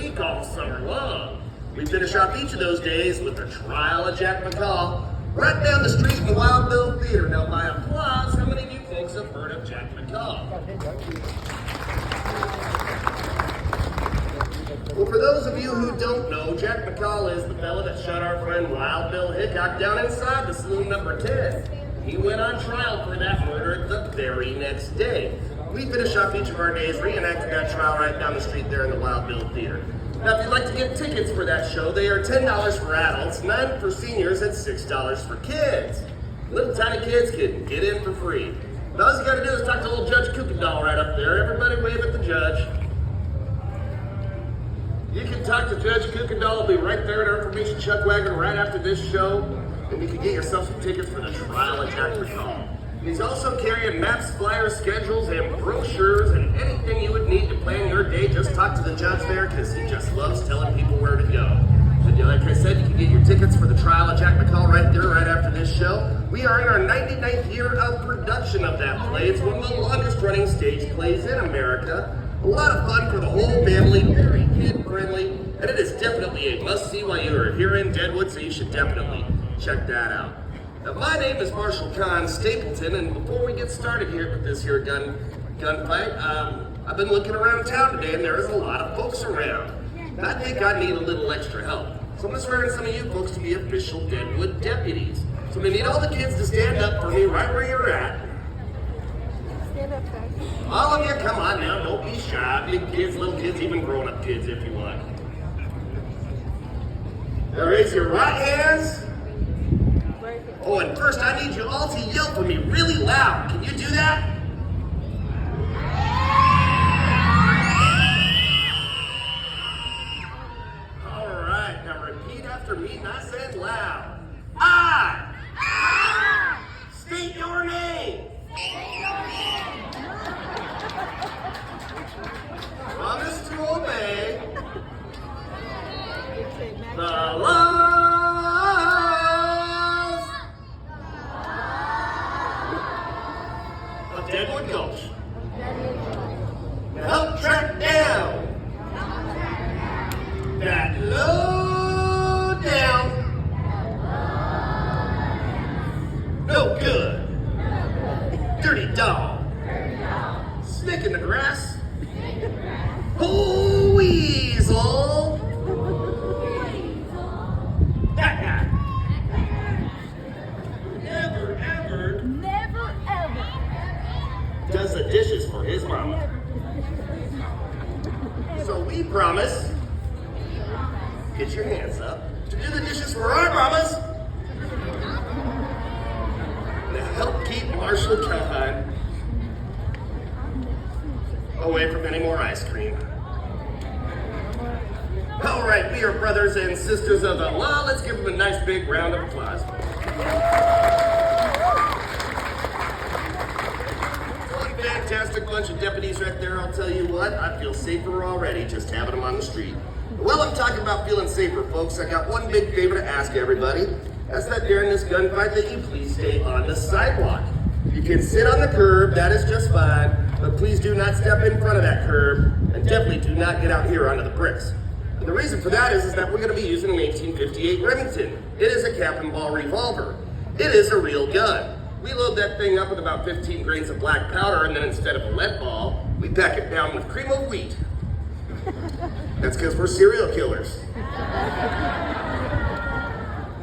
week all summer long. We finish off each of those days with the trial of Jack McCall. Right down the street in the Wild Bill Theater. Now by applause, how many of you folks have heard of Jack McCall? Well, for those of you who don't know, Jack McCall is the fella that shot our friend Wild Bill Hickok down inside the saloon number 10. He went on trial for that murder the very next day. We finish off each of our days reenacting that trial right down the street there in the Wild Bill Theater. Now, if you'd like to get tickets for that show, they are $10 for adults, $9 for seniors, and $6 for kids. Little tiny kids can get in for free. Now, all you gotta do is talk to little Judge Kuykendall right up there. Everybody wave at the judge. You can talk to Judge Kuykendall. He'll be right there in our information chuck wagon right after this show. And you can get yourself some tickets for the trial of Jack McCall. He's also carrying maps, flyers, schedules, and brochures, and anything you would need to plan your day. Just talk to the judge there, because he just loves telling people where to go. But like I said, you can get your tickets for the trial of Jack McCall right there, right after this show. We are in our 99th year of production of that play. It's one of the longest running stage plays in America. A lot of fun for the whole family, very kid-friendly, and it is definitely a must-see while you are here in Deadwood, so you should definitely check that out. Now, my name is Marshall Con Stapleton, and before we get started here with this here gunfight, I've been looking around town today, and there is a lot of folks around. And I think I need a little extra help. So I'm swearing some of you folks to be official Deadwood deputies. So I'm gonna need all the kids to stand up for me right where you're at. Stand up, guys. All of you, come on now, don't be shy. Big kids, little kids, even grown-up kids if you want. Now raise your right hands. Oh, and first I need you all to yell for me really loud. Can you do that? All right, now repeat after me nice and loud. I state your name. Promise to obey the laws of Deadwood Gulch. Now help track down that low down, no good, dirty dog, snake in the grass, oh weasel, that guy. Never ever Does the dishes for his mama. So we promise, get your hands up, to do the dishes for our mamas. Now help keep Marshall Calhoun away from any more ice cream. All right, we are brothers and sisters of the law. Let's give them a nice big round of applause. One fantastic bunch of deputies right there. I'll tell you what, I feel safer already just having them on the street. Well, I'm talking about feeling safer, folks. I got one big favor to ask everybody. That's that during this gunfight that you please stay on the sidewalk. You can sit on the curb, that is just fine, but please do not step in front of that curb, and definitely do not get out here onto the bricks. And the reason for that is that we're going to be using an 1858 Remington. It is a cap and ball revolver. It is a real gun. We load that thing up with about 15 grains of black powder, and then instead of a lead ball, we pack it down with cream of wheat. That's because we're serial killers.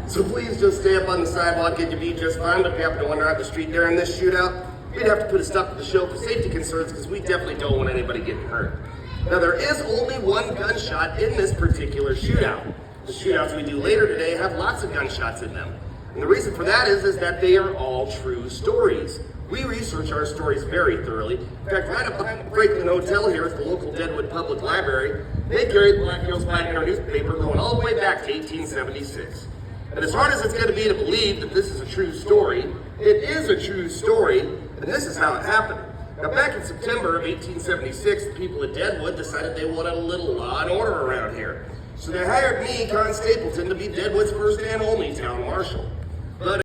So please just stay up on the sidewalk and you'll be just fine. But if you happen to wander out the street during this shootout, we'd have to put a stop to the show for safety concerns because we definitely don't want anybody getting hurt. Now there is only one gunshot in this particular shootout. The shootouts we do later today have lots of gunshots in them. And the reason for that is that they are all true stories. We research our stories very thoroughly. In fact, right up behind the Franklin Hotel here at the local Deadwood Public Library, they carry the Black Hills Pioneer newspaper going all the way back to 1876. And as hard as it's going to be to believe that this is a true story, it is a true story, and this is how it happened. Now, back in September of 1876, the people of Deadwood decided they wanted a little law and order around here. So they hired me, Con Stapleton, to be Deadwood's first and only town marshal.